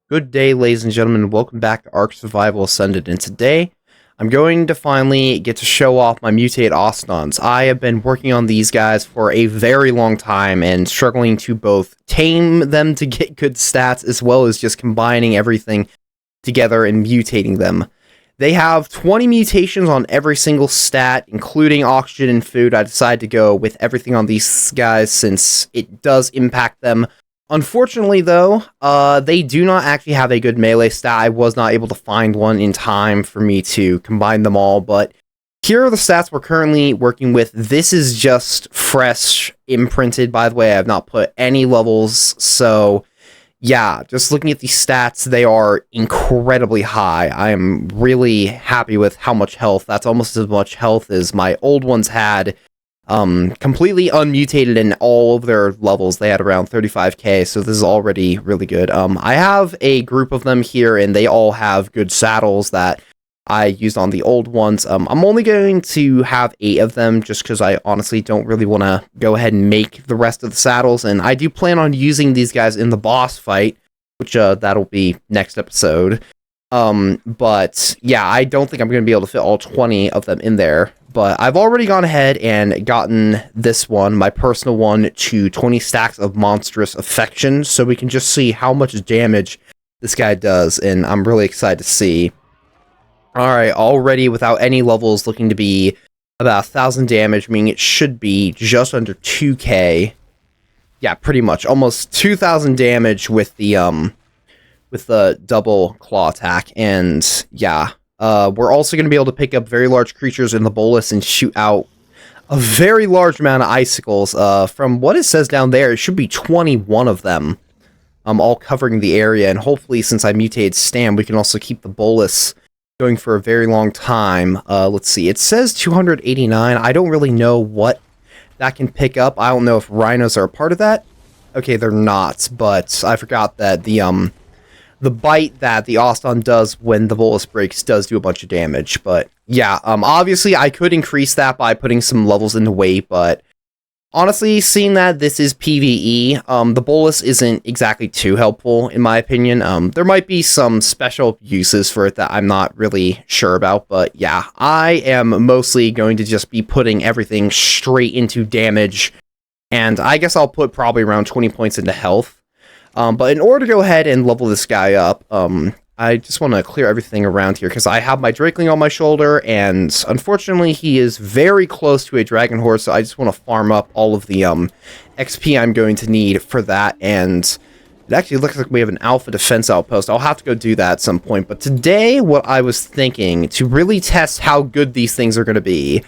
Good day, ladies and gentlemen. Welcome back to Ark Survival Ascended. And today, I'm going to finally get to show off my mutated Ossidons. I have been working on these guys for a very long time and struggling to both tame them to get good stats as well as just combining everything together and mutating them. They have 20 mutations on every single stat, including oxygen and food. I decided to go with everything on these guys since it does impact them. Unfortunately, though, they do not actually have a good melee stat. I was not able to find one in time for me to combine them all, but here are the stats we're currently working with. This is just fresh imprinted, by the way. I have not put any levels, so yeah, just looking at these stats, they are incredibly high. I am really happy with how much health. That's almost as much health as my old ones had. Completely unmutated in all of their levels. They had around 35k, so this is already really good. I have a group of them here, and they all have good saddles that I used on the old ones. I'm only going to have 8 of them, just because I honestly don't really want to go ahead and make the rest of the saddles, and I do plan on using these guys in the boss fight, which that'll be next episode. But yeah, I don't think I'm going to be able to fit all 20 of them in there. But I've already gone ahead and gotten this one, my personal one, to 20 stacks of monstrous affection, so we can just see how much damage this guy does, and I'm really excited to see. Alright, already without any levels, looking to be about 1,000 damage, meaning it should be just under 2k. Yeah, pretty much, almost 2,000 damage with the double claw attack, and yeah. We're also going to be able to pick up very large creatures in the bolus and shoot out a very large amount of icicles. From what it says down there, it should be 21 of them, all covering the area. And hopefully, since I mutated Stam, we can also keep the bolus going for a very long time. Let's see. It says 289. I don't really know what that can pick up. I don't know if rhinos are a part of that. Okay, they're not, but I forgot that the bite that the Ossidon does when the bolus breaks does do a bunch of damage. But yeah, obviously I could increase that by putting some levels into weight, but honestly, seeing that this is PvE, the bolus isn't exactly too helpful in my opinion. There might be some special uses for it that I'm not really sure about, but yeah, I am mostly going to just be putting everything straight into damage, and I guess I'll put probably around 20 points into health. But in order to go ahead and level this guy up, I just want to clear everything around here, because I have my Drakeling on my shoulder, and unfortunately he is very close to a Dragon Horde, so I just want to farm up all of the XP I'm going to need for that, and it actually looks like we have an alpha defense outpost. I'll have to go do that at some point, but today what I was thinking, to really test how good these things are going to be,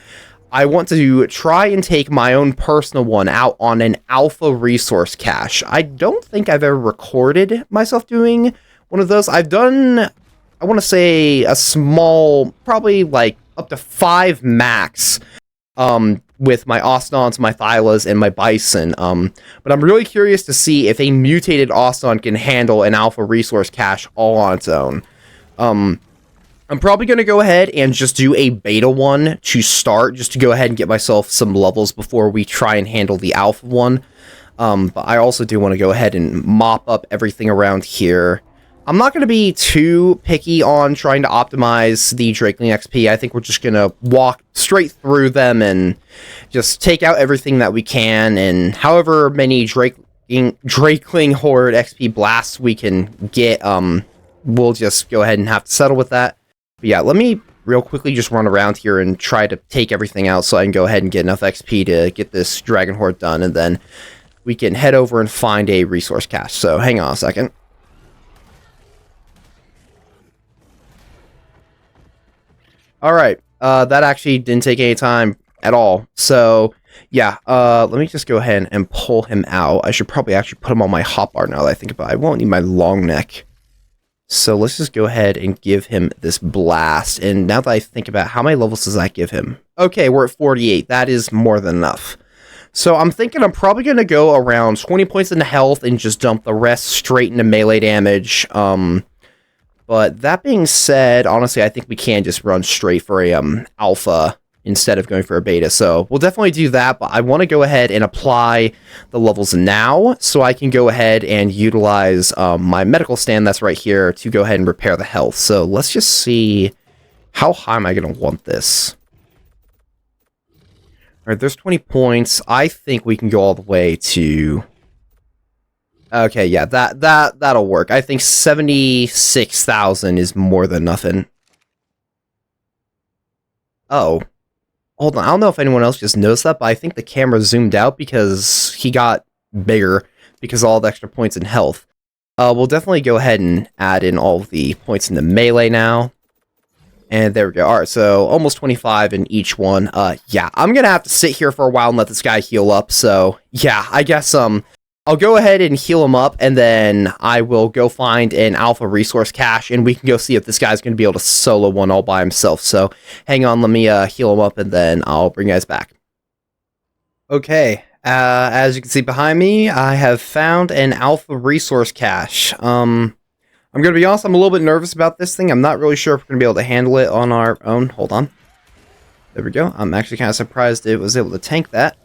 I want to try and take my own personal one out on an alpha resource cache. I don't think I've ever recorded myself doing one of those. I've done, I want to say, a small, probably like up to 5 max, with my Ossidons, my Thylas, and my Bison. But I'm really curious to see if a mutated Ossidon can handle an alpha resource cache all on its own. I'm probably going to go ahead and just do a beta one to start, just to go ahead and get myself some levels before we try and handle the alpha one. But I also do want to go ahead and mop up everything around here. I'm not going to be too picky on trying to optimize the Drakeling XP. I think we're just going to walk straight through them and just take out everything that we can, and however many Drakeling Horde XP blasts we can get, we'll just go ahead and have to settle with that. But yeah, let me real quickly just run around here and try to take everything out so I can go ahead and get enough XP to get this Dragon Horde done, and then we can head over and find a resource cache. So hang on a second. Alright, that actually didn't take any time at all. So yeah, let me just go ahead and pull him out. I should probably actually put him on my hotbar now that I think about it. I won't need my long neck. So let's just go ahead and give him this blast. And now that I think about how many levels does that give him? Okay, we're at 48. That is more than enough. So I'm thinking I'm probably going to go around 20 points into health and just dump the rest straight into melee damage. But that being said, honestly, I think we can just run straight for a alpha instead of going for a beta. So we'll definitely do that, but I want to go ahead and apply the levels now so I can go ahead and utilize my medical stand that's right here to go ahead and repair the health. So let's just see, how high am I going to want this? All right, there's 20 points. I think we can go all the way to... Okay, yeah, that'll work. I think 76,000 is more than nothing. Oh. Hold on, I don't know if anyone else just noticed that, but I think the camera zoomed out because he got bigger because of all the extra points in health. We'll definitely go ahead and add in all of the points in the melee now. And there we go. Alright, so almost 25 in each one. Yeah, I'm gonna have to sit here for a while and let this guy heal up, so yeah, I guess, I'll go ahead and heal him up, and then I will go find an alpha resource cache, and we can go see if this guy's going to be able to solo one all by himself. So, hang on, let me heal him up, and then I'll bring you guys back. Okay, as you can see behind me, I have found an alpha resource cache. I'm going to be honest, I'm a little bit nervous about this thing. I'm not really sure if we're going to be able to handle it on our own. Hold on. There we go. I'm actually kind of surprised it was able to tank that.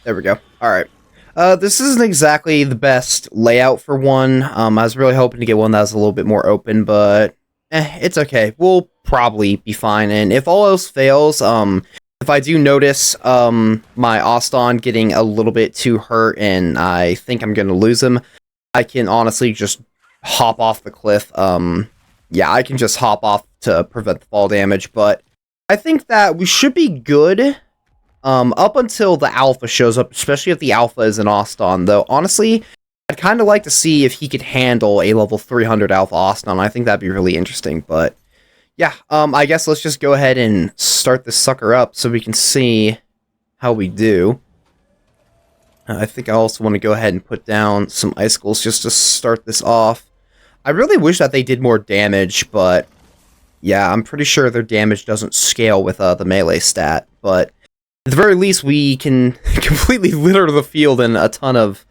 There we go. Alright. This isn't exactly the best layout for one. I was really hoping to get one that was a little bit more open, but it's okay. We'll probably be fine. And if all else fails, if I do notice my Ossidon getting a little bit too hurt and I think I'm going to lose him, I can honestly just hop off the cliff. Yeah, I can just hop off to prevent the fall damage, but I think that we should be good. Up until the alpha shows up, especially if the alpha is an Ossidon, though, honestly, I'd kind of like to see if he could handle a level 300 alpha Ossidon. I think that'd be really interesting, but yeah, I guess let's just go ahead and start this sucker up so we can see how we do. I think I also want to go ahead and put down some icicles just to start this off. I really wish that they did more damage, but yeah, I'm pretty sure their damage doesn't scale with the melee stat, but at the very least, we can completely litter the field in a ton of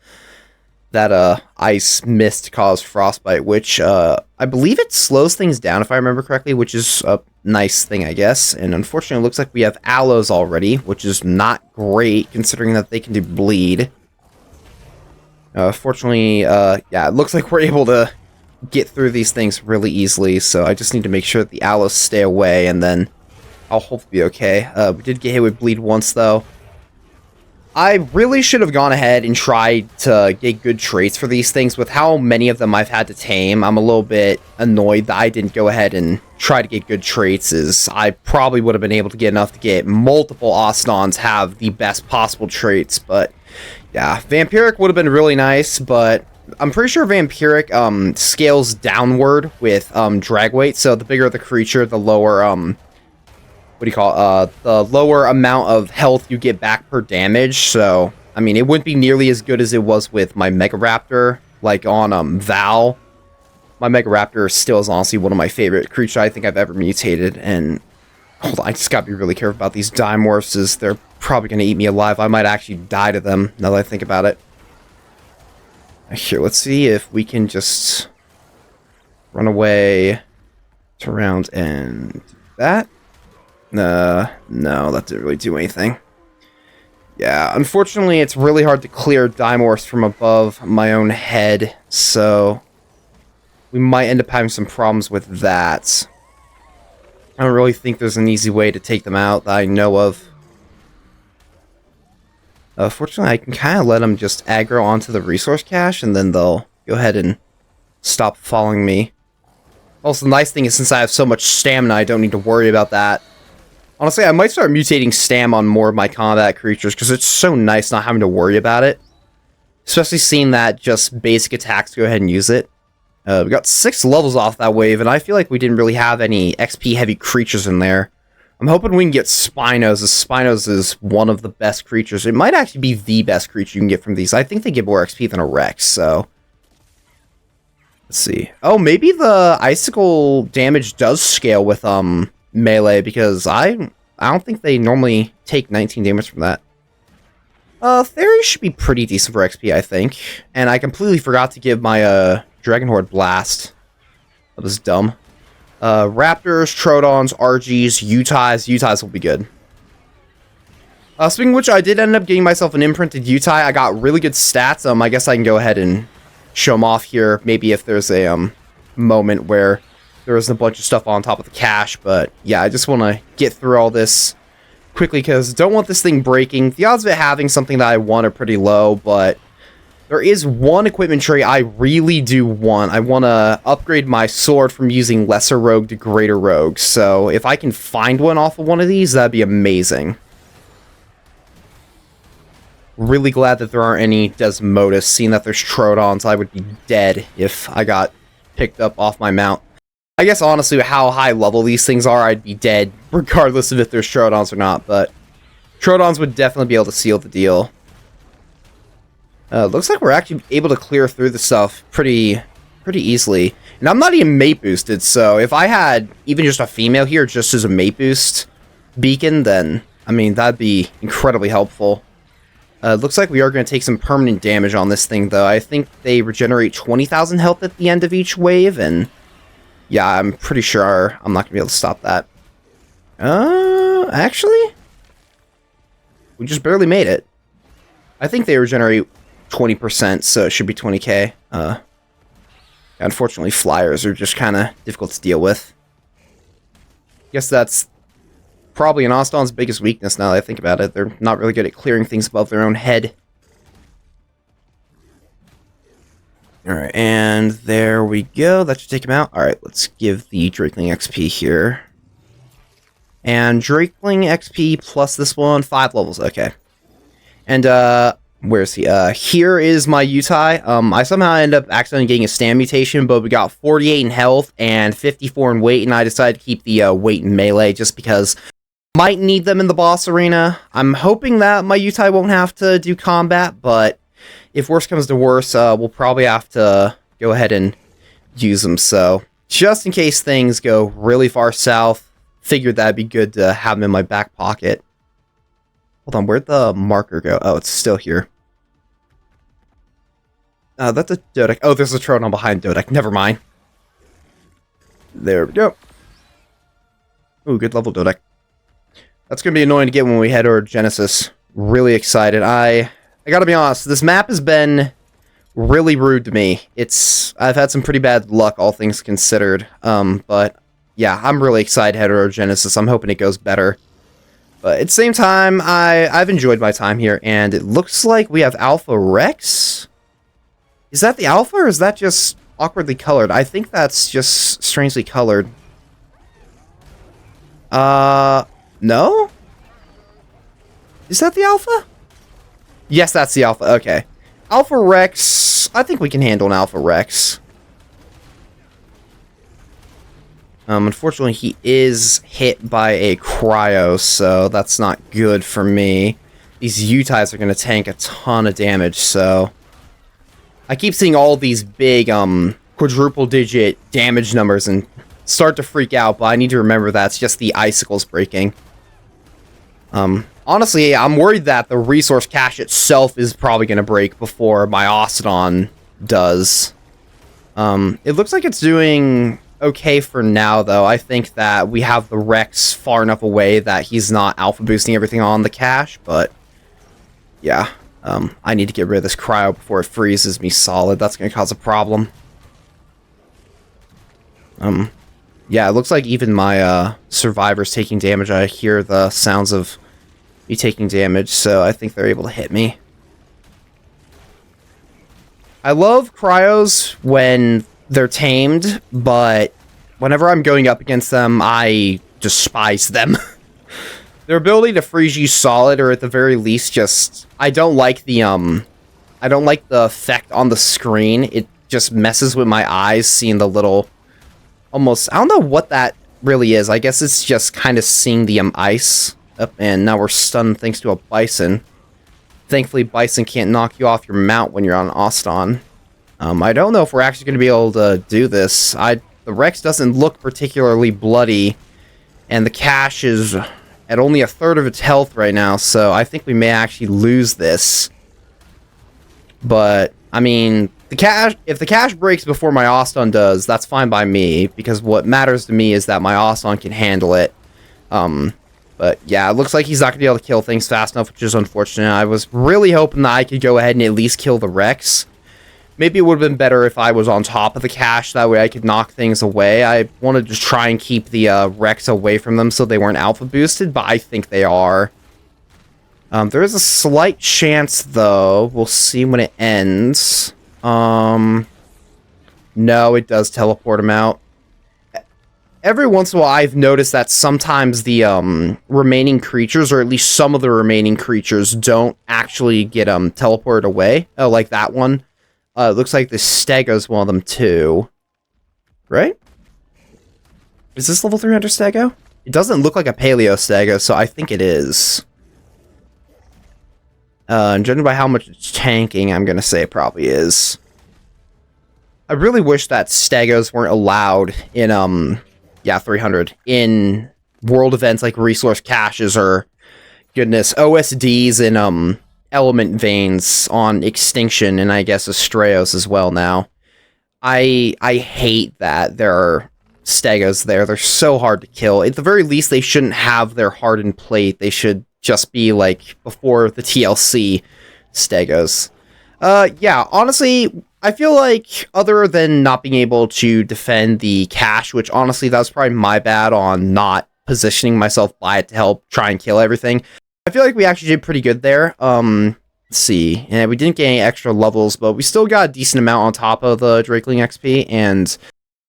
that ice mist caused frostbite, which I believe it slows things down, if I remember correctly, which is a nice thing, I guess. And unfortunately, it looks like we have aloes already, which is not great, considering that they can do bleed. Fortunately, yeah, it looks like we're able to get through these things really easily, so I just need to make sure that the aloes stay away, and then I'll hopefully be okay. We did get hit with bleed once, though. I really should have gone ahead and tried to get good traits for these things. With how many of them I've had to tame, I'm a little bit annoyed that I didn't go ahead and try to get good traits, as I probably would have been able to get enough to get multiple Ossidons have the best possible traits. But yeah, Vampiric would have been really nice, but I'm pretty sure Vampiric scales downward with drag weight, so the bigger the creature, the lower what do you call it? The lower amount of health you get back per damage. So, I mean, it wouldn't be nearly as good as it was with my Mega Raptor, like on Val. My Mega Raptor still is honestly one of my favorite creatures I think I've ever mutated. And hold on, I just gotta be really careful about these Dimorphs, as they're probably gonna eat me alive. I might actually die to them now that I think about it. Here, let's see if we can just run away, turn around, and do that. No, that didn't really do anything. Yeah, unfortunately, it's really hard to clear Dimorphs from above my own head, so we might end up having some problems with that. I don't really think there's an easy way to take them out that I know of. Fortunately, I can kind of let them just aggro onto the resource cache, and then they'll go ahead and stop following me. Also, the nice thing is, since I have so much stamina, I don't need to worry about that. Honestly, I might start mutating Stam on more of my combat creatures, because it's so nice not having to worry about it. Especially seeing that just basic attacks go ahead and use it. We got 6 levels off that wave, and I feel like we didn't really have any XP-heavy creatures in there. I'm hoping we can get Spinos, as Spinos is one of the best creatures. It might actually be the best creature you can get from these. I think they give more XP than a Rex, so... Let's see. Oh, maybe the Icicle damage does scale with, melee, because I don't think they normally take 19 damage from that. Theory should be pretty decent for XP, I think. And I completely forgot to give my, Dragon Horde Blast. That was dumb. Raptors, Troodons, RGs, Utis will be good. Speaking of which, I did end up getting myself an imprinted Uti. I got really good stats. I guess I can go ahead and show them off here. Maybe if there's a moment where there isn't a bunch of stuff on top of the cache. But yeah, I just want to get through all this quickly because don't want this thing breaking. The odds of it having something that I want are pretty low, but there is one equipment trait I really do want. I want to upgrade my sword from using lesser rogue to greater rogue. So if I can find one off of one of these, that'd be amazing. Really glad that there aren't any Desmodus. Seeing that there's Troodons, I would be dead if I got picked up off my mount. I guess honestly, how high level these things are, I'd be dead, regardless of if there's Troodons or not, but Troodons would definitely be able to seal the deal. Looks like we're actually able to clear through the stuff pretty easily. And I'm not even mate boosted, so if I had even just a female here just as a mate boost beacon, then, I mean, that'd be incredibly helpful. Looks like we are going to take some permanent damage on this thing, though. I think they regenerate 20,000 health at the end of each wave, and yeah, I'm pretty sure I'm not going to be able to stop that. Actually? We just barely made it. I think they regenerate 20%, so it should be 20k. Unfortunately, flyers are just kind of difficult to deal with. Guess that's probably an Ossidon's biggest weakness now that I think about it. They're not really good at clearing things above their own head. Alright, and there we go. That should take him out. Alright, let's give the Drakeling XP here. And Drakeling XP plus this one, 5 levels. Okay. And, where's he? Here is my Uti. I somehow ended up accidentally getting a stand mutation, but we got 48 in health and 54 in weight, and I decided to keep the weight in melee just because might need them in the boss arena. I'm hoping that my Uti won't have to do combat, but if worse comes to worse, we'll probably have to go ahead and use them. So, just in case things go really far south, figured that'd be good to have them in my back pocket. Hold on, where'd the marker go? Oh, it's still here. That's a Dodek. Oh, there's a Troodon behind Dodek. Never mind. There we go. Ooh, good level Dodek. That's going to be annoying to get when we head over Genesis. Really excited. I gotta be honest, this map has been really rude to me. I've had some pretty bad luck, all things considered. But yeah, I'm really excited to head over Genesis. I'm hoping it goes better. But at the same time, I've enjoyed my time here, and it looks like we have Alpha Rex. Is that the Alpha, or is that just awkwardly colored? I think that's just strangely colored. No? Is that the Alpha? Yes, that's the Alpha. Okay. Alpha Rex. I think we can handle an Alpha Rex. Unfortunately, he is hit by a cryo, so that's not good for me. These Utis are going to tank a ton of damage, so I keep seeing all these big, quadruple-digit damage numbers and start to freak out, but I need to remember that's just the icicles breaking. Honestly, I'm worried that the resource cache itself is probably going to break before my Ossidon does. It looks like it's doing okay for now, though. I think that we have the Rex far enough away that he's not alpha boosting everything on the cache, but yeah, I need to get rid of this cryo before it freezes me solid. That's going to cause a problem. Yeah, it looks like even my survivor's taking damage. I hear the sounds of me taking damage, so I think they're able to hit me. I love cryos when they're tamed, but whenever I'm going up against them, I despise them. Their ability to freeze you solid, or at the very least, just I don't like the effect on the screen. It just messes with my eyes, seeing the little almost, I don't know what that really is. I guess it's just kind of seeing the ice. And now we're stunned thanks to a bison. Thankfully, bison can't knock you off your mount when you're on Ossidon. I don't know if we're actually going to be able to do this. The Rex doesn't look particularly bloody, and the cache is at only a third of its health right now, so I think we may actually lose this. But, I mean, if the cache breaks before my Ossidon does, that's fine by me, because what matters to me is that my Ossidon can handle it. But yeah, it looks like he's not going to be able to kill things fast enough, which is unfortunate. I was really hoping that I could go ahead and at least kill the Rex. Maybe it would have been better if I was on top of the cache, that way I could knock things away. I wanted to try and keep the Rex away from them so they weren't alpha boosted, but I think they are. There is a slight chance, though. We'll see when it ends. No, it does teleport him out. Every once in a while, I've noticed that sometimes the remaining creatures, or at least some of the remaining creatures, don't actually get teleported away. Oh, like that one. It looks like the Stego's one of them, too. Right? Is this level 300 Stego? It doesn't look like a Paleo Stego, so I think it is. And judging by how much it's tanking, I'm going to say it probably is. I really wish that Stegos weren't allowed in, yeah, 300. In world events like resource caches or, goodness, OSDs and, element veins on Extinction and I guess Astraeos as well now. I hate that there are Stegos there. They're so hard to kill. At the very least, they shouldn't have their hardened plate. They should just be like before the TLC Stegos. Yeah, honestly, I feel like other than not being able to defend the cache, which honestly, that was probably my bad on not positioning myself by it to help try and kill everything. I feel like we actually did pretty good there. Let's see. And we didn't get any extra levels, but we still got a decent amount on top of the Drakeling XP. And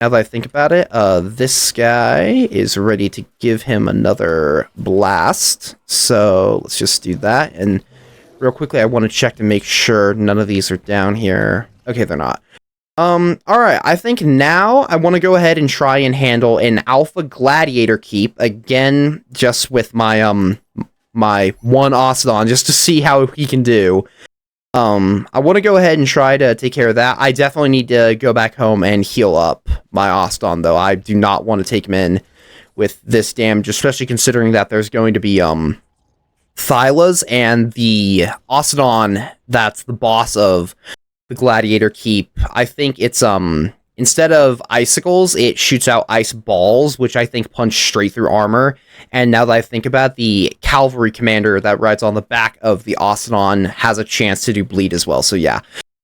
now that I think about it, this guy is ready to give him another blast. So let's just do that. And real quickly, I want to check to make sure none of these are down here. Okay, they're not. Alright, I think now I want to go ahead and try and handle an Alpha Gladiator keep, again, just with my, my one Ossidon, just to see how he can do. I want to go ahead and try to take care of that. I definitely need to go back home and heal up my Ossidon, though. I do not want to take him in with this damage, especially considering that there's going to be, Thylas and the Ossidon that's the boss of the Gladiator Keep. I think it's, instead of icicles, it shoots out ice balls, which I think punch straight through armor. And now that I think about it, the cavalry commander that rides on the back of the Ossidon has a chance to do bleed as well. So yeah,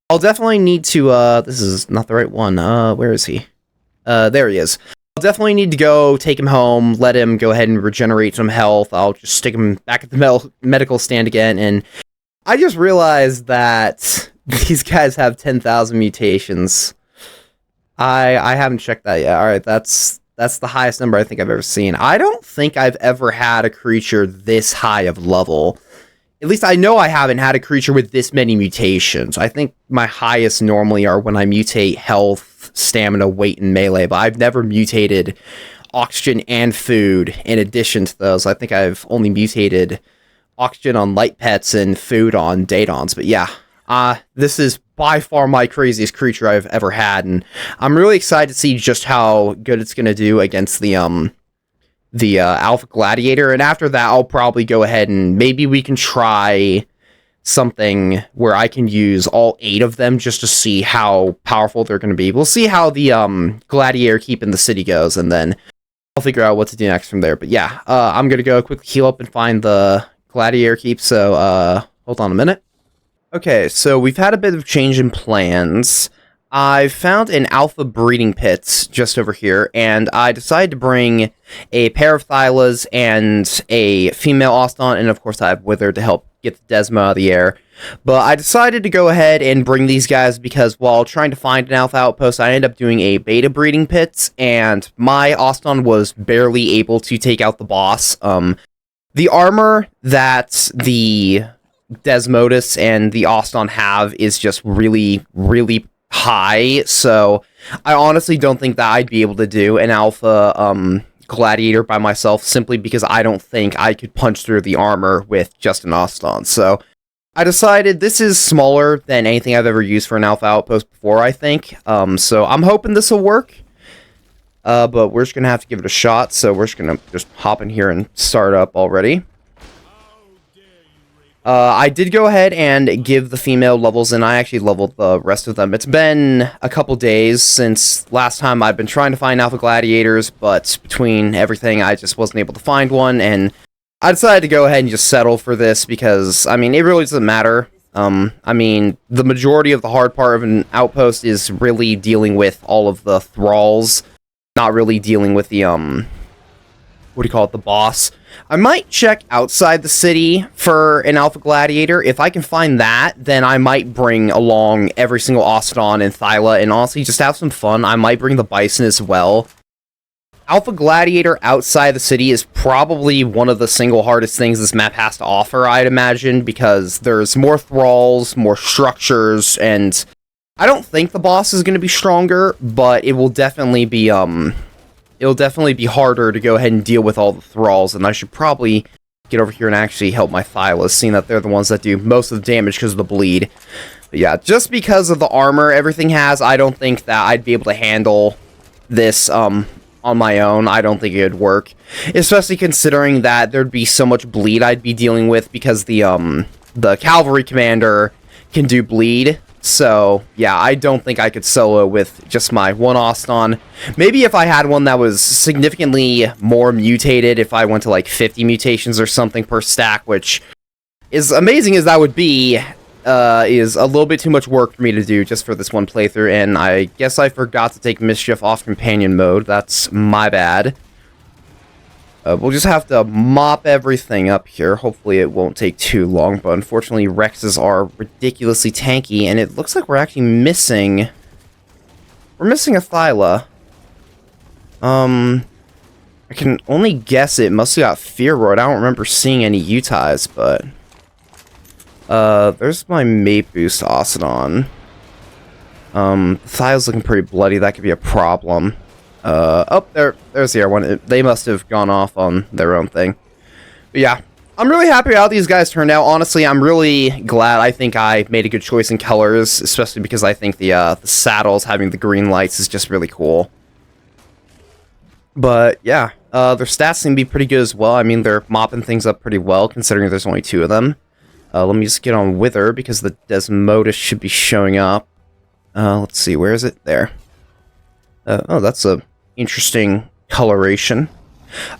I'll definitely need to, this is not the right one. Where is he? There he is. I'll definitely need to go take him home, let him go ahead and regenerate some health. I'll just stick him back at the medical stand again. And I just realized that these guys have 10,000 mutations. I haven't checked that yet. Alright, that's the highest number I think I've ever seen. I don't think I've ever had a creature this high of level. At least I know I haven't had a creature with this many mutations. I think my highest normally are when I mutate health, stamina, weight, and melee, but I've never mutated oxygen and food in addition to those. I think I've only mutated oxygen on light pets and food on Datons, but yeah. This is by far my craziest creature I've ever had, and I'm really excited to see just how good it's gonna do against the Alpha Gladiator, and after that, I'll probably go ahead and maybe we can try something where I can use all 8 of them just to see how powerful they're gonna be. We'll see how the Gladiator Keep in the city goes, and then I'll figure out what to do next from there. But yeah, I'm gonna go quickly heal up and find the Gladiator Keep, so hold on a minute. Okay, so we've had a bit of change in plans. I've found an alpha breeding pit just over here, and I decided to bring a pair of Thylas and a female Ossidon, and of course I have Wither to help get the Desmo out of the air. But I decided to go ahead and bring these guys because while trying to find an alpha outpost, I ended up doing a beta breeding pit, and my Ossidon was barely able to take out the boss. The armor that the Desmodus and the Ossidon have is just really, really high, so I honestly don't think that I'd be able to do an alpha Gladiator by myself, simply because I don't think I could punch through the armor with just an Ossidon. So I decided this is smaller than anything I've ever used for an alpha outpost before, I think. So I'm hoping this will work. But we're just gonna have to give it a shot, so we're just gonna hop in here and start up already. I did go ahead and give the female levels, and I actually leveled the rest of them. It's been a couple days since last time. I've been trying to find alpha gladiators, but between everything, I just wasn't able to find one, and I decided to go ahead and just settle for this because, I mean, it really doesn't matter. I mean, the majority of the hard part of an outpost is really dealing with all of the thralls, not really dealing with the, what do you call it, the boss. I might check outside the city for an alpha gladiator. If I can find that, then I might bring along every single Ossidon and Thyla, and honestly, just have some fun. I might bring the bison as well. Alpha Gladiator outside the city is probably one of the single hardest things this map has to offer, I'd imagine, because there's more thralls, more structures, and I don't think the boss is going to be stronger, but it will definitely be, it'll definitely be harder to go ahead and deal with all the thralls, and I should probably get over here and actually help my Thylas, seeing that they're the ones that do most of the damage because of the bleed. But yeah, just because of the armor everything has, I don't think that I'd be able to handle this, on my own. I don't think it would work, especially considering that there'd be so much bleed I'd be dealing with because the cavalry commander can do bleed. So yeah, I don't think I could solo with just my one Ossidon. Maybe if I had one that was significantly more mutated, if I went to like 50 mutations or something per stack, which as amazing as that would be, is a little bit too much work for me to do just for this one playthrough, and I guess I forgot to take Mischief off companion mode. That's my bad. We'll just have to mop everything up here. Hopefully it won't take too long, but unfortunately Rexes are ridiculously tanky, and it looks like we're actually missing... We're missing a Thyla. I can only guess it must have got Fear Roid. I don't remember seeing any Utis, but... there's my mate boost Ossidon. Thyla's looking pretty bloody. That could be a problem. Oh, there's the other one. They must have gone off on their own thing. But yeah, I'm really happy how these guys turned out. Honestly, I'm really glad. I think I made a good choice in colors, especially because I think the saddles having the green lights is just really cool. But yeah, their stats seem to be pretty good as well. I mean, they're mopping things up pretty well, considering there's only 2 of them. Let me just get on Wither, because the Desmodus should be showing up. Let's see, where is it? There. Oh, that's a interesting coloration.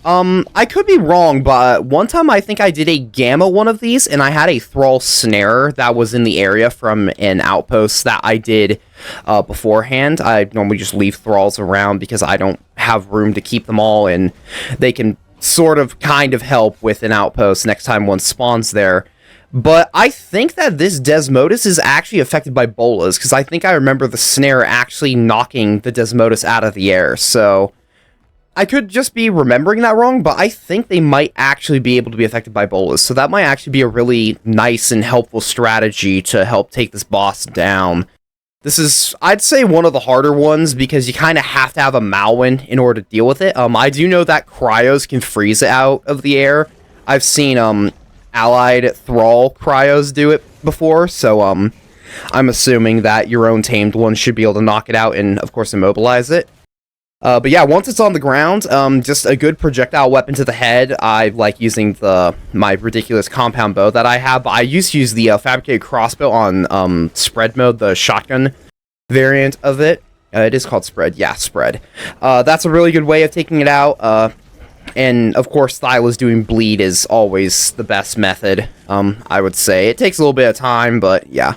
I could be wrong, but one time I think I did a Gamma one of these, and I had a Thrall Snare that was in the area from an outpost that I did beforehand. I normally just leave Thralls around because I don't have room to keep them all, and they can sort of kind of help with an outpost next time one spawns there. But I think that this Desmodus is actually affected by bolas, because I think I remember the snare actually knocking the Desmodus out of the air, so I could just be remembering that wrong, but I think they might actually be able to be affected by bolas, so that might actually be a really nice and helpful strategy to help take this boss down. This is, I'd say, one of the harder ones, because you kind of have to have a Malwyn in order to deal with it. I do know that Cryos can freeze it out of the air. I've seen, allied Thrall Cryos do it before, so I'm assuming that your own tamed one should be able to knock it out and, of course, immobilize it. But yeah, once it's on the ground, just a good projectile weapon to the head. I like using my ridiculous compound bow that I have. I used to use the fabricated crossbow on spread mode, the shotgun variant of it. It is called spread. Yeah, spread. That's a really good way of taking it out. And, of course, Thyla's doing bleed is always the best method, I would say. It takes a little bit of time, but, yeah.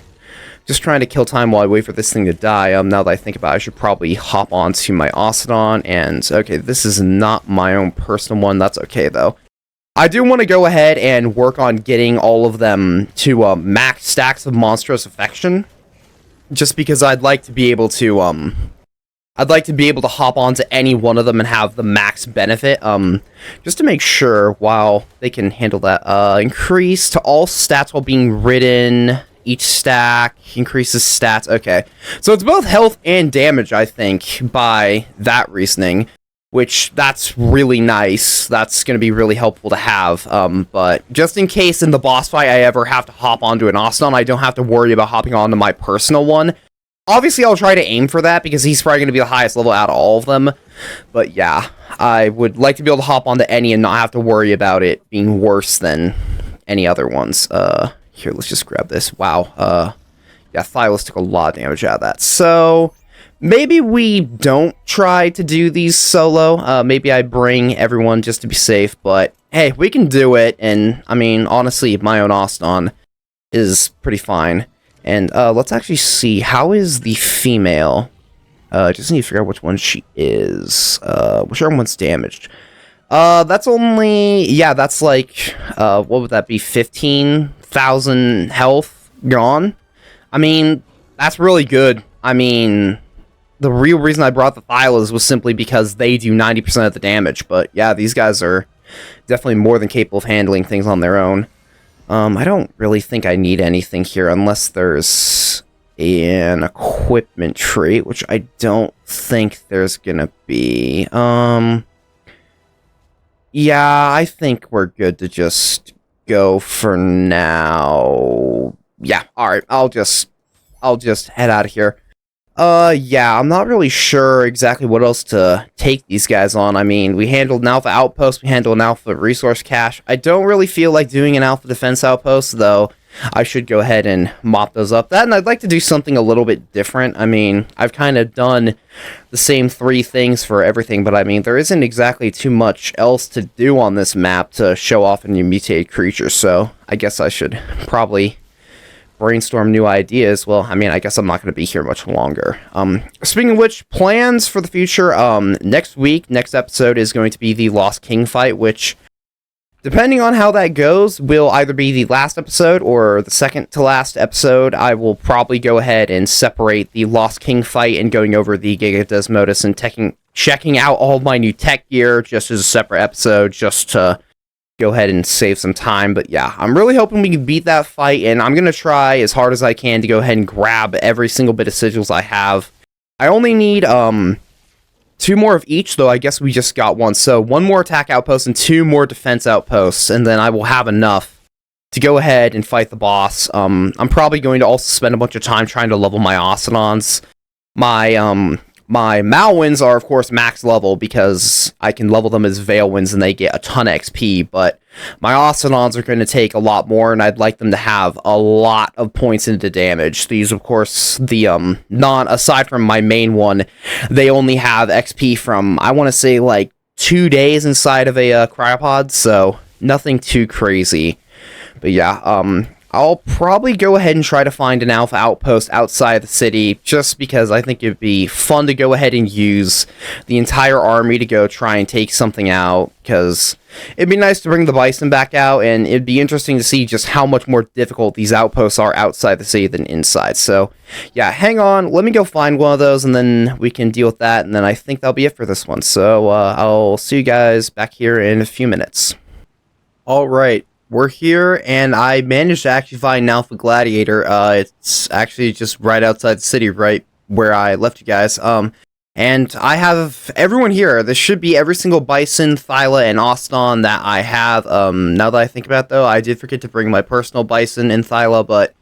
Just trying to kill time while I wait for this thing to die. Now that I think about it, I should probably hop onto my Ossidon, and, okay, this is not my own personal one. That's okay, though. I do want to go ahead and work on getting all of them to max stacks of Monstrous Affection, just because I'd like to be able to, hop onto any one of them and have the max benefit, just to make sure while they can handle that. Increase to all stats while being ridden. Each stack increases stats. Okay. So it's both health and damage, I think, by that reasoning, which that's really nice. That's going to be really helpful to have. But just in case in the boss fight I ever have to hop onto an Ossidon, I don't have to worry about hopping onto my personal one. Obviously, I'll try to aim for that, because he's probably going to be the highest level out of all of them. But yeah, I would like to be able to hop onto any and not have to worry about it being worse than any other ones. Here, let's just grab this. Wow. Yeah, Thylas took a lot of damage out of that. So, maybe we don't try to do these solo. Maybe I bring everyone just to be safe, but hey, we can do it. And, I mean, honestly, my own Ossidon is pretty fine. And, let's actually see, how is the female? Just need to figure out which one she is. Whichever one's damaged. That's only, yeah, that's like, what would that be, 15,000 health gone? I mean, that's really good. I mean, the real reason I brought the Thylas was simply because they do 90% of the damage, but yeah, these guys are definitely more than capable of handling things on their own. I don't really think I need anything here unless there's an equipment trait, which I don't think there's gonna be. Yeah, I think we're good to just go for now. Yeah, alright, I'll just head out of here. Yeah, I'm not really sure exactly what else to take these guys on. I mean, we handled an alpha outpost, we handled an alpha resource cache. I don't really feel like doing an alpha defense outpost, though. I should go ahead and mop those up. That, and I'd like to do something a little bit different. I mean, I've kind of done the same 3 things for everything, but I mean, there isn't exactly too much else to do on this map to show off a new mutated creature, so I guess I should probably brainstorm new ideas. Well, I mean, I guess I'm not going to be here much longer. Speaking of which, plans for the future, next episode is going to be the Lost King fight, which, depending on how that goes, will either be the last episode or the second to last episode. I will probably go ahead and separate the Lost King fight and going over the Giga Desmodus and checking out all my new tech gear just as a separate episode, just to go ahead and save some time. But yeah, I'm really hoping we can beat that fight, and I'm going to try as hard as I can to go ahead and grab every single bit of sigils I have. I only need 2 more of each, though I guess we just got 1. So 1 more attack outpost and 2 more defense outposts, and then I will have enough to go ahead and fight the boss. I'm probably going to also spend a bunch of time trying to level my Ossidons. My Malwins are, of course, max level because I can level them as Veilwinds and they get a ton of XP, but my Ossidons are going to take a lot more, and I'd like them to have a lot of points into damage. These, of course, the aside from my main one, they only have XP from, I want to say, like 2 days inside of a cryopod, so nothing too crazy. But yeah, I'll probably go ahead and try to find an alpha outpost outside the city, just because I think it'd be fun to go ahead and use the entire army to go try and take something out, because it'd be nice to bring the bison back out, and it'd be interesting to see just how much more difficult these outposts are outside the city than inside. So, yeah, hang on, let me go find one of those, and then we can deal with that, and then I think that'll be it for this one. So, I'll see you guys back here in a few minutes. Alright. We're here, and I managed to actually find an Alpha Gladiator. It's actually just right outside the city, right where I left you guys. And I have everyone here. This should be every single Bison, Thyla, and Ossidon that I have. Now that I think about it, though, I did forget to bring my personal Bison and Thyla, but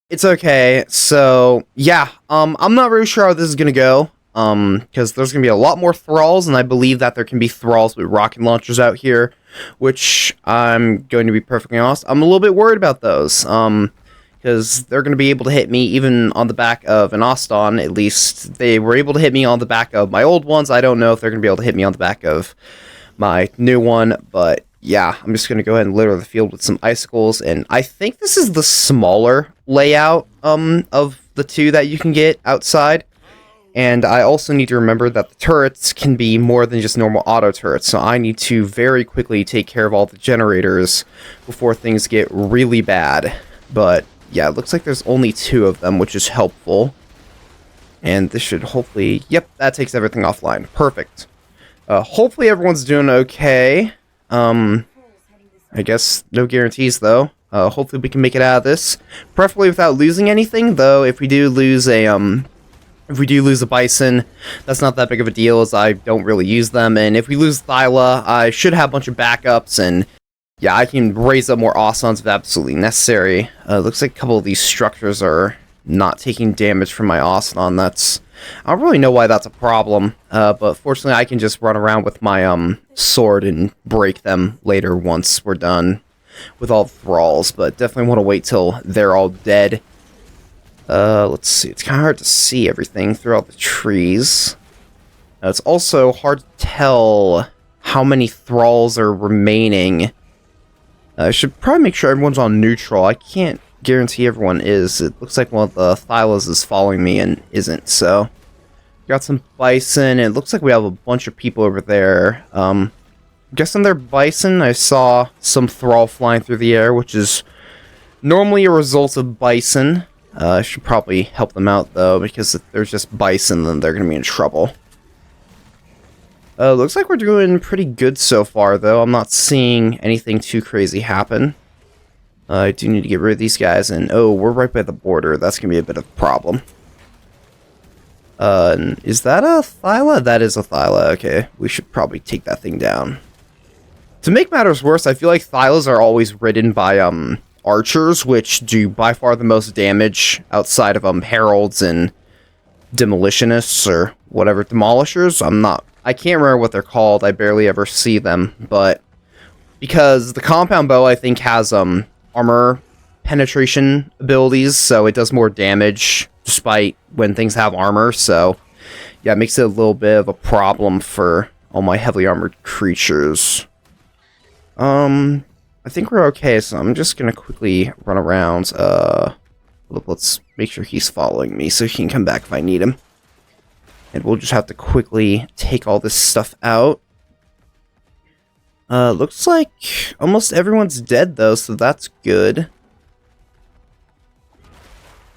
it's okay. So, yeah, I'm not really sure how this is gonna go. Because there's going to be a lot more thralls, and I believe that there can be thralls with rocket launchers out here, which I'm going to be perfectly honest, I'm a little bit worried about those, because they're going to be able to hit me even on the back of an Ossidon. At least they were able to hit me on the back of my old ones. I don't know if they're going to be able to hit me on the back of my new one, but yeah, I'm just going to go ahead and litter the field with some icicles, and I think this is the smaller layout of the 2 that you can get outside. And I also need to remember that the turrets can be more than just normal auto turrets, so I need to very quickly take care of all the generators before things get really bad. But yeah, it looks like there's only 2 of them, which is helpful. And this should hopefully, yep, that takes everything offline. Perfect. Hopefully everyone's doing okay. I guess no guarantees though. Hopefully we can make it out of this, preferably without losing anything, though if we do lose a Bison, that's not that big of a deal, as I don't really use them. And if we lose Thyla, I should have a bunch of backups, and yeah, I can raise up more Ossidons if absolutely necessary. Looks like a couple of these structures are not taking damage from my Ossidon. I don't really know why that's a problem, but fortunately I can just run around with my sword and break them later once we're done. with all the thralls, but definitely want to wait till they're all dead. Let's see. It's kind of hard to see everything throughout the trees. It's also hard to tell how many thralls are remaining. I should probably make sure everyone's on neutral. I can't guarantee everyone is. It looks like one of the Thylas is following me and isn't, so... Got some bison, and it looks like we have a bunch of people over there. I'm guessing they're bison. I saw some thrall flying through the air, which is normally a result of bison. I should probably help them out, though, because if there's just bison, then they're going to be in trouble. Looks like we're doing pretty good so far, though. I'm not seeing anything too crazy happen. I do need to get rid of these guys, and oh, we're right by the border. That's going to be a bit of a problem. Is that a Thyla? That is a Thyla. Okay, we should probably take that thing down. To make matters worse, I feel like Thylas are always ridden by, archers, which do by far the most damage outside of, heralds and demolitionists, or whatever, demolishers. I can't remember what they're called. I barely ever see them, but because the compound bow, I think, has, armor penetration abilities, so it does more damage despite when things have armor, so yeah, it makes it a little bit of a problem for all my heavily armored creatures. I think we're okay, so I'm just gonna quickly run around. Let's make sure he's following me so he can come back if I need him. And we'll just have to quickly take all this stuff out. Looks like almost everyone's dead though, so that's good.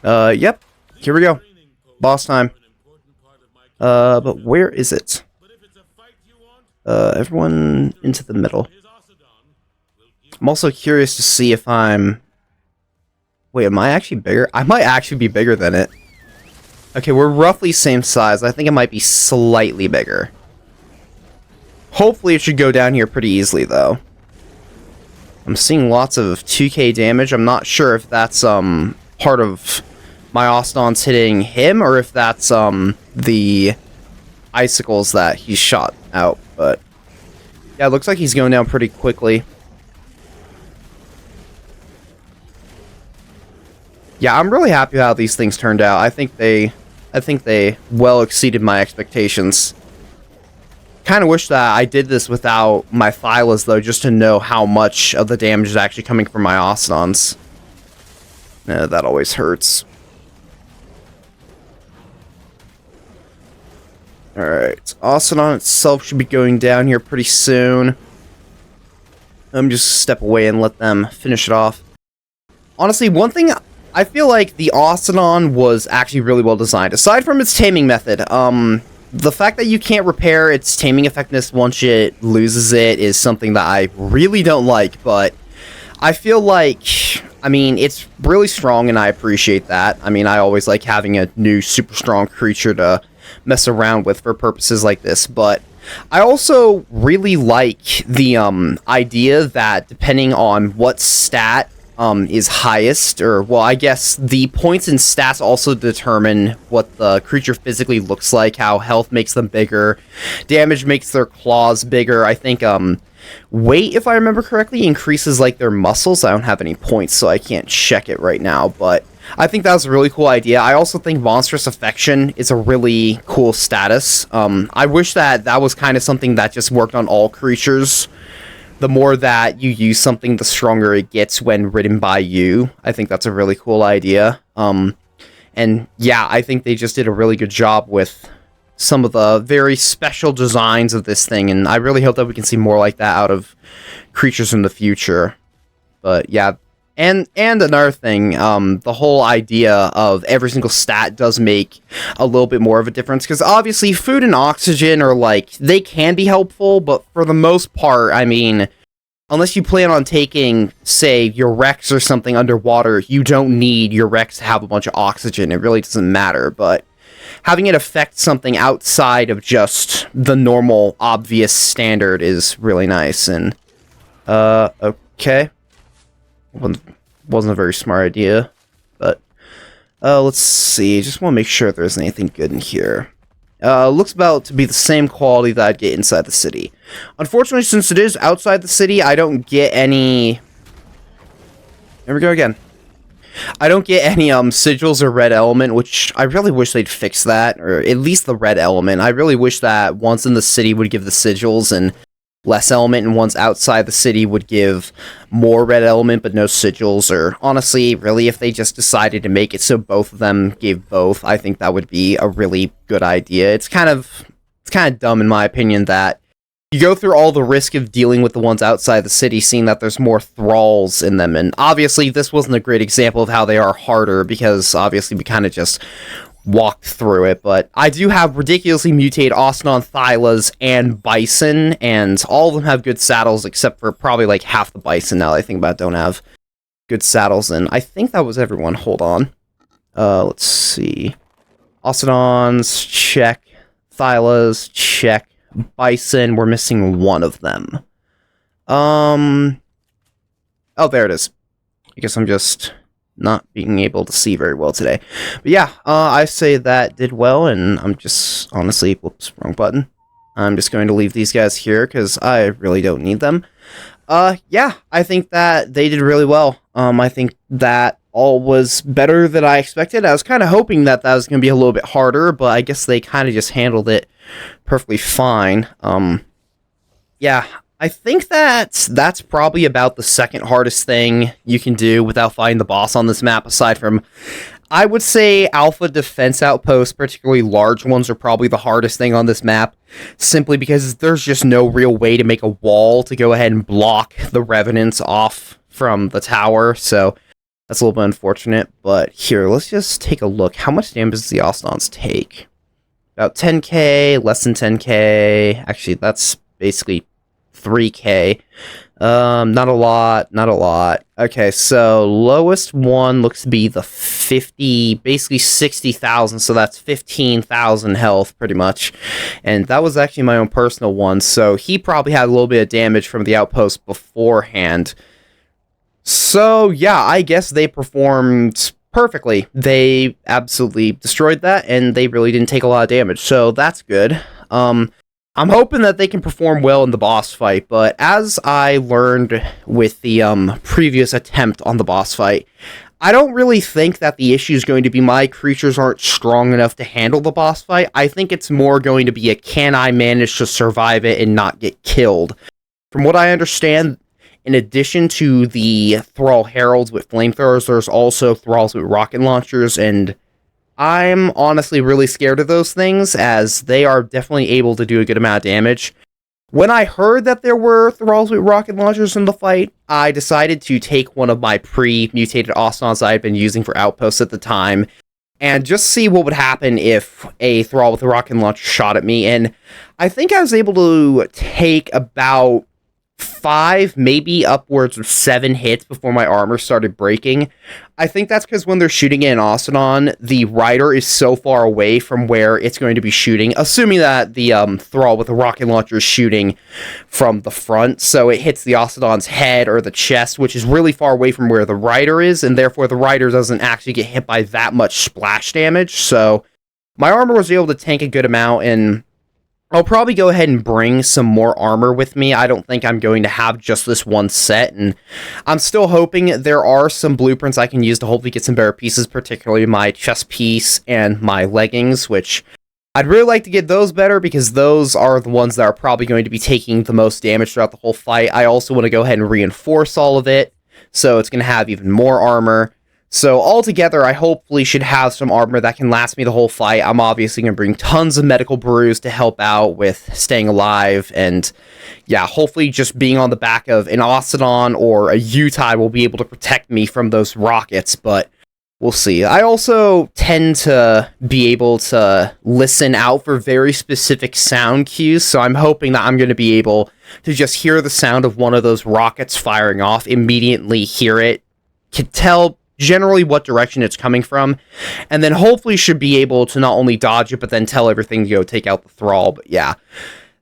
Yep. Here we go. Boss time. But where is it? Everyone into the middle. I'm also curious to see if I'm... Wait, am I actually bigger? I might actually be bigger than it. Okay, we're roughly same size. I think it might be slightly bigger. Hopefully it should go down here pretty easily, though. I'm seeing lots of 2k damage. I'm not sure if that's, part of my Ossidons hitting him, or if that's, the icicles that he shot out, but... Yeah, it looks like he's going down pretty quickly. Yeah, I'm really happy how these things turned out. I think they well exceeded my expectations. Kind of wish that I did this without my Thylas, though, just to know how much of the damage is actually coming from my Ossidons. That always hurts. Alright, Ossidon itself should be going down here pretty soon. I'm just step away and let them finish it off. Honestly, one thing... I feel like the Ossidon was actually really well designed. Aside from its taming method, the fact that you can't repair its taming effectiveness once it loses it is something that I really don't like, but I feel like, I mean, it's really strong and I appreciate that. I mean, I always like having a new super strong creature to mess around with for purposes like this, but I also really like the idea that depending on what stat is highest, or, well, I guess the points and stats also determine what the creature physically looks like, how health makes them bigger, damage makes their claws bigger. I think, weight, if I remember correctly, increases, like, their muscles. I don't have any points, so I can't check it right now, but I think that was a really cool idea. I also think Monstrous Affection is a really cool status. I wish that that was kind of something that just worked on all creatures. The more that you use something, the stronger it gets when ridden by you. I think that's a really cool idea. And yeah, I think they just did a really good job with some of the very special designs of this thing, and I really hope that we can see more like that out of creatures in the future. But yeah, and another thing, the whole idea of every single stat does make a little bit more of a difference, because obviously food and oxygen are like, they can be helpful, but for the most part, I mean, unless you plan on taking, say, your Rex or something underwater, you don't need your Rex to have a bunch of oxygen. It really doesn't matter, but having it affect something outside of just the normal, obvious standard is really nice, and, okay. Wasn't a very smart idea, but, let's see, just want to make sure there's anything good in here. Looks about to be the same quality that I'd get inside the city. Unfortunately, since it is outside the city, I don't get any Here we go again. I don't get any sigils or red element, which I really wish they'd fix that, or at least the red element. I really wish that ones in the city would give the sigils and less element, and ones outside the city would give more red element but no sigils. Or honestly, really, if they just decided to make it so both of them gave both, I think that would be a really good idea. It's kind of dumb in my opinion that you go through all the risk of dealing with the ones outside the city, seeing that there's more thralls in them. And obviously, this wasn't a great example of how they are harder, because obviously we kind of just walked through it. But I do have ridiculously mutated Ossidon, Thylas, and Bison, and all of them have good saddles, except for probably like half the Bison, now that I think about it, don't have good saddles. And I think that was everyone. Hold on. Let's see. Ossidons, check. Thylas, check. Bison, we're missing one of them. Oh, there it is. I guess I'm just not being able to see very well today. But yeah, I say that did well, and I'm just, honestly, whoops, wrong button. I'm just going to leave these guys here, because I really don't need them. Yeah, I think that they did really well. I think that all was better than I expected. I was kind of hoping that that was going to be a little bit harder, but I guess they kind of just handled it perfectly fine. Yeah, I think that's probably about the second hardest thing you can do without fighting the boss on this map, aside from, I would say, alpha defense outposts, particularly large ones, are probably the hardest thing on this map, simply because there's just no real way to make a wall to go ahead and block the revenants off from the tower, so that's a little bit unfortunate. But here, let's just take a look. How much damage does the Ossidons take? About 10k, less than 10k. Actually, that's basically 3k. Not a lot, not a lot. Okay, so lowest one looks to be the 50, basically 60,000, so that's 15,000 health, pretty much. And that was actually my own personal one, so he probably had a little bit of damage from the outpost beforehand. So, yeah, I guess they performed perfectly. They absolutely destroyed that, and they really didn't take a lot of damage, so that's good. I'm hoping that they can perform well in the boss fight, but as I learned with the previous attempt on the boss fight, I don't really think that the issue is going to be my creatures aren't strong enough to handle the boss fight. I think it's more going to be a can I manage to survive it and not get killed. From what I understand, in addition to the Thrall Heralds with flamethrowers, there's also Thralls with rocket launchers, and I'm honestly really scared of those things, as they are definitely able to do a good amount of damage. When I heard that there were Thralls with rocket launchers in the fight, I decided to take one of my pre-mutated Ossidons I had been using for outposts at the time, and just see what would happen if a Thrall with a rocket launcher shot at me, and I think I was able to take about 5, maybe upwards of 7 hits before my armor started breaking. I think that's because when they're shooting in Ossidon, the rider is so far away from where it's going to be shooting, assuming that the Thrall with a rocket launcher is shooting from the front, so it hits the Ossidon's head or the chest, which is really far away from where the rider is, and therefore the rider doesn't actually get hit by that much splash damage. So my armor was able to tank a good amount, and I'll probably go ahead and bring some more armor with me. I don't think I'm going to have just this one set, and I'm still hoping there are some blueprints I can use to hopefully get some better pieces, particularly my chest piece and my leggings, which I'd really like to get those better, because those are the ones that are probably going to be taking the most damage throughout the whole fight. I also want to go ahead and reinforce all of it, so it's going to have even more armor. So altogether, I hopefully should have some armor that can last me the whole fight. I'm obviously going to bring tons of medical brews to help out with staying alive, and yeah, hopefully just being on the back of an Ossidon or a Utai will be able to protect me from those rockets, but we'll see. I also tend to be able to listen out for very specific sound cues, so I'm hoping that I'm going to be able to just hear the sound of one of those rockets firing off, immediately hear it, can tell generally what direction it's coming from, and then hopefully should be able to not only dodge it, but then tell everything to go take out the Thrall. But yeah,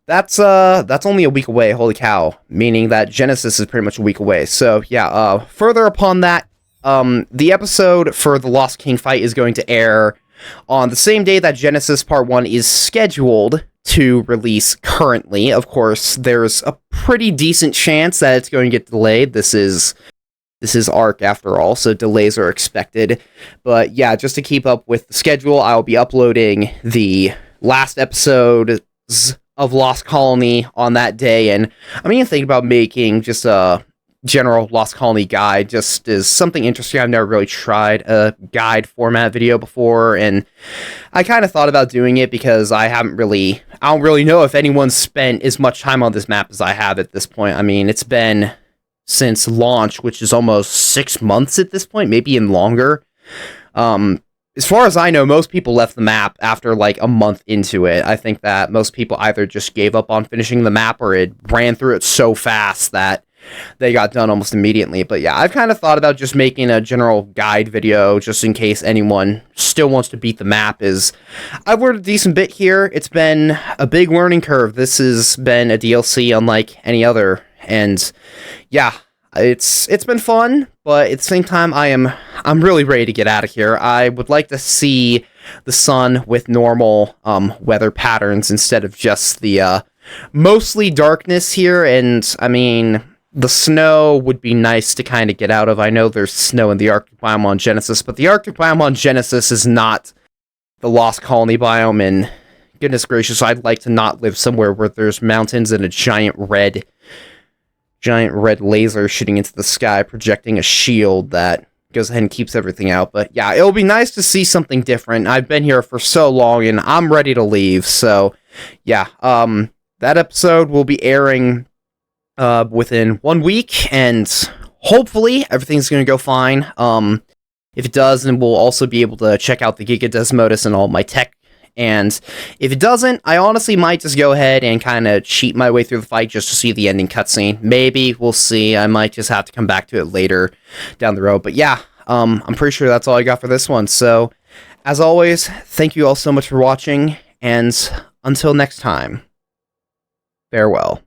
that's only a week away, holy cow, meaning that Genesis is pretty much a week away. So yeah, further upon that, the episode for the Lost King fight is going to air on the same day that Genesis Part 1 is scheduled to release currently. Of course, there's a pretty decent chance that it's going to get delayed. This is This is ARK after all, so delays are expected. But yeah, just to keep up with the schedule, I'll be uploading the last episodes of Lost Colony on that day, and I'm even thinking about making just a general Lost Colony guide, just as something interesting. I've never really tried a guide format video before, and I kind of thought about doing it because I don't really know if anyone's spent as much time on this map as I have at this point. I mean, it's been since launch, which is almost 6 months at this point, maybe even longer. As far as I know, most people left the map after like a month into it. I think that most people either just gave up on finishing the map or it ran through it so fast that they got done almost immediately. But yeah, I've kind of thought about just making a general guide video just in case anyone still wants to beat the map. I've learned a decent bit here. It's been a big learning curve. This has been a DLC unlike any other. And yeah, it's been fun, but at the same time, I'm really ready to get out of here. I would like to see the sun with normal weather patterns instead of just the mostly darkness here. And I mean, the snow would be nice to kind of get out of. I know there's snow in the Arctic biome on Genesis, but the Arctic biome on Genesis is not the Lost Colony biome. And goodness gracious, I'd like to not live somewhere where there's mountains and a giant red laser shooting into the sky, projecting a shield that goes ahead and keeps everything out. But yeah, it'll be nice to see something different. I've been here for so long, and I'm ready to leave. So yeah, that episode will be airing within 1 week, and hopefully everything's going to go fine. If it does, then we'll also be able to check out the Giga Desmodus and all my tech. And if it doesn't, I honestly might just go ahead and kind of cheat my way through the fight just to see the ending cutscene. Maybe, we'll see. I might just have to come back to it later down the road. But yeah, I'm pretty sure that's all I got for this one. So, as always, thank you all so much for watching, and until next time, farewell.